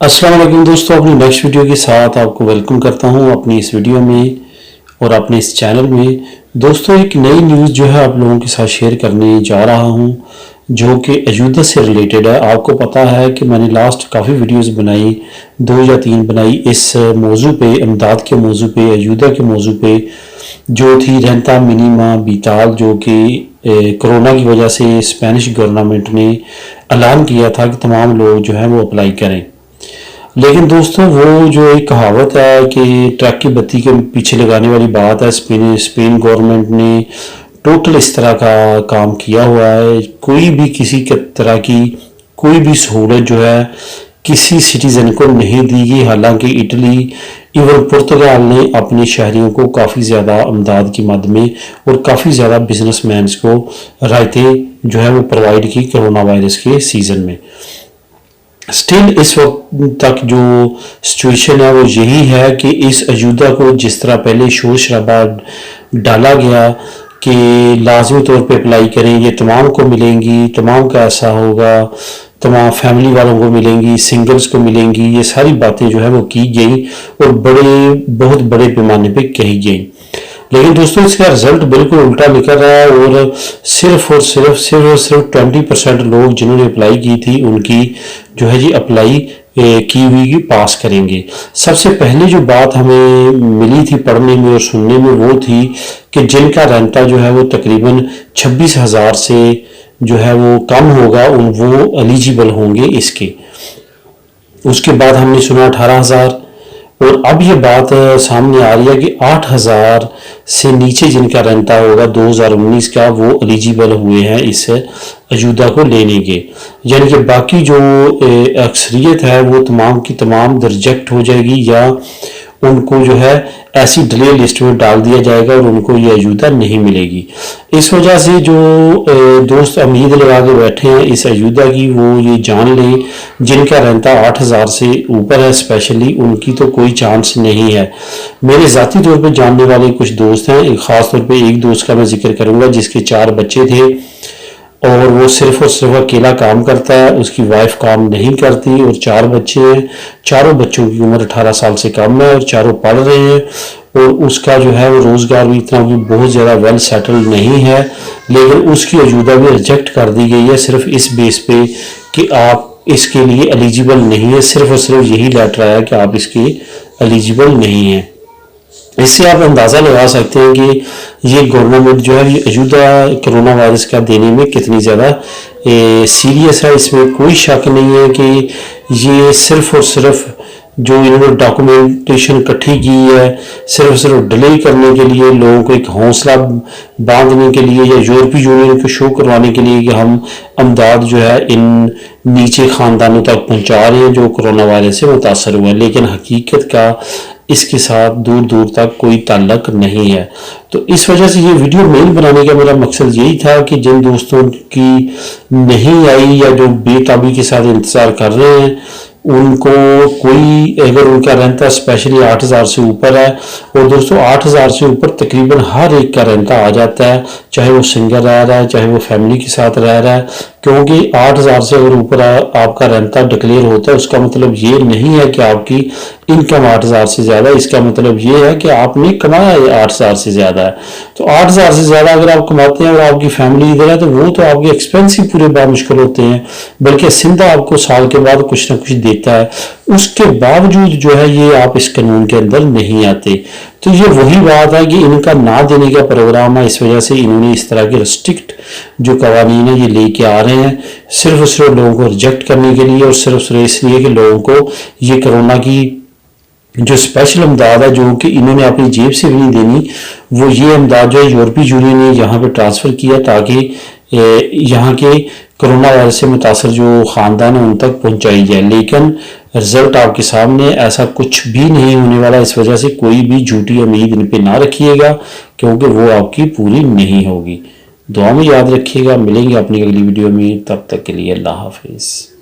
अस्सलाम वालेकुम दोस्तों, अपनी नेक्स्ट वीडियो के साथ आपको वेलकम करता हूं अपनी इस वीडियो में और अपने इस चैनल में। दोस्तों, एक नई न्यूज़ जो है आप लोगों के साथ शेयर करने जा रहा हूं जो कि अयोध्या से रिलेटेड है। आपको पता है कि मैंने लास्ट काफ़ी वीडियोस बनाई, 2 या 3 बनाई इस मौजू पे, इमदाद के मौजू पे, अयोध्या के मौजू पे, जो थी रेंता मिनीमा बीताल, जो कि कोरोना की वजह से स्पेनिश गवर्नमेंट ने ऐलान किया था कि तमाम लोग जो है वो अप्लाई करें। लेकिन दोस्तों, वो जो एक कहावत है कि ट्रक की बत्ती के पीछे लगाने वाली बात है, स्पेन गवर्नमेंट ने टोटल इस तरह का काम किया हुआ है। कोई भी किसी तरह की कोई भी सहूलत जो है किसी सिटीज़न को नहीं दी गई। हालांकि इटली इवन पुर्तगाल ने अपने शहरियों को काफ़ी ज़्यादा इमदाद की मद में और काफ़ी ज़्यादा बिजनेसमैन्स को रायतें जो है वो प्रोवाइड की कोरोना वायरस के सीज़न में। स्टिल इस वक्त तक जो सिचुएशन है वो यही है कि इस अयोध्या को जिस तरह पहले शोर शराबा डाला गया कि लाजमी तौर पे अप्लाई करें, ये तमाम को मिलेंगी, तमाम का ऐसा होगा, तमाम फैमिली वालों को मिलेंगी, सिंगल्स को मिलेंगी, ये सारी बातें जो है वो की गई और बहुत बड़े पैमाने पे कही गई। लेकिन दोस्तों, इसका रिजल्ट बिल्कुल उल्टा निकल रहा है और सिर्फ 20% लोग जिन्होंने अप्लाई की थी उनकी जो है जी अप्लाई की हुई पास करेंगे। सबसे पहले जो बात हमें मिली थी पढ़ने में और सुनने में वो थी कि जिनका रेंटा जो है वो तकरीबन 26,000 से जो है वो कम होगा वो एलिजिबल होंगे इसके। उसके बाद हमने सुना 18,000 और अब ये बात सामने आ रही है कि 8,000 से नीचे जिनका रेंटा होगा 2019 का वो एलिजिबल हुए हैं इस अयोध्या को लेने के। यानी कि बाकी जो अक्सरियत है वो तमाम की तमाम रिजेक्ट हो जाएगी या उनको जो है ऐसी डिले लिस्ट में डाल दिया जाएगा और उनको ये अयोध्या नहीं मिलेगी। इस वजह से जो दोस्त उम्मीद लगा के बैठे हैं इस अयोध्या की, वो ये जान लें जिनका रेंटा 8,000 से ऊपर है स्पेशली उनकी तो कोई चांस नहीं है। मेरे ज़ाती तौर पे जानने वाले कुछ दोस्त हैं, ख़ास तौर पे एक दोस्त का मैं जिक्र करूँगा जिसके 4 बच्चे थे और वो सिर्फ और सिर्फ अकेला काम करता है, उसकी वाइफ काम नहीं करती और 4 बच्चे हैं। चारों बच्चों की उम्र 18 साल से कम है और चारों पढ़ रहे हैं और उसका जो है वो रोज़गार भी इतना भी बहुत ज़्यादा वेल सेटल्ड नहीं है। लेकिन उसकी अयोध्या भी रिजेक्ट कर दी गई है सिर्फ इस बेस पे कि आप इसके लिए एलिजिबल नहीं है। सिर्फ और सिर्फ यही लेटर आया कि आप इसके एलिजिबल नहीं हैं। इससे आप अंदाज़ा लगा सकते हैं कि ये गवर्नमेंट जो है ये अयोध्या कोरोना वायरस का देने में कितनी ज़्यादा सीरियस है। इसमें कोई शक नहीं है कि ये सिर्फ और सिर्फ जो इन्होंने डॉक्यूमेंटेशन इकट्ठी की है सिर्फ डिले करने के लिए, लोगों को एक हौसला बांधने के लिए या यूरोपीय यूनियन को शो करवाने के लिए कि हम इमदाद जो है इन नीचे ख़ानदानों तक पहुंचा रहे हैं जो कोरोना वायरस से मुतासर हुए हैं। लेकिन हकीकत का इसके साथ दूर दूर तक कोई ताल्लुक नहीं है। तो इस वजह से ये वीडियो मेन बनाने का मेरा मकसद यही था कि जिन दोस्तों की नहीं आई या जो बेताबी के साथ इंतज़ार कर रहे हैं उनको कोई अगर उनका रेंटा स्पेशली 8,000 से ऊपर है, और दोस्तों 8,000 से ऊपर तकरीबन हर एक का रेंटा आ जाता है, चाहे वो सिंगल रह रहा है चाहे वो फैमिली के साथ रह रहा है। क्योंकि 8,000 से अगर ऊपर आपका रेंटा डिक्लेयर होता है उसका मतलब ये नहीं है कि आपकी इनकम 8,000 से ज़्यादा, इसका मतलब ये है कि आपने कमाया 8,000 से ज़्यादा है। तो 8,000 से ज़्यादा अगर आप कमाते हैं और आपकी फैमिली इधर है तो वो तो आपके एक्सपेंस ही पूरे बामुश्किल होते हैं, बल्कि सिंधा आपको साल के बाद कुछ ना कुछ देता है। उसके बावजूद जो है ये आप इस कानून के अंदर नहीं आते। तो ये वही बात है कि इनका ना देने का प्रोग्राम है, इस वजह से इन्होंने इस तरह के रिस्ट्रिक्ट जो कवानीन है ये लेके आ रहे हैं सिर्फ और सिर्फ लोगों को रिजेक्ट करने के लिए और सिर्फ इसलिए कि लोगों को ये कोरोना की जो स्पेशल इमदाद है जो कि इन्होंने अपनी जेब से भी नहीं देनी, वो ये इमदाद जो है यूरोपीय यूनियन ने यहाँ पे ट्रांसफ़र किया ताकि यहाँ के कोरोना वायरस से मुतासर जो ख़ानदान है उन तक पहुँचाई जाए। लेकिन रिजल्ट आपके सामने ऐसा कुछ भी नहीं होने वाला। इस वजह से कोई भी झूठी उम्मीद इन पे ना रखिएगा क्योंकि वो आपकी पूरी नहीं होगी। दुआ में याद रखिएगा। मिलेंगे अपनी अगली वीडियो में, तब तक के लिए अल्लाह हाफिज़।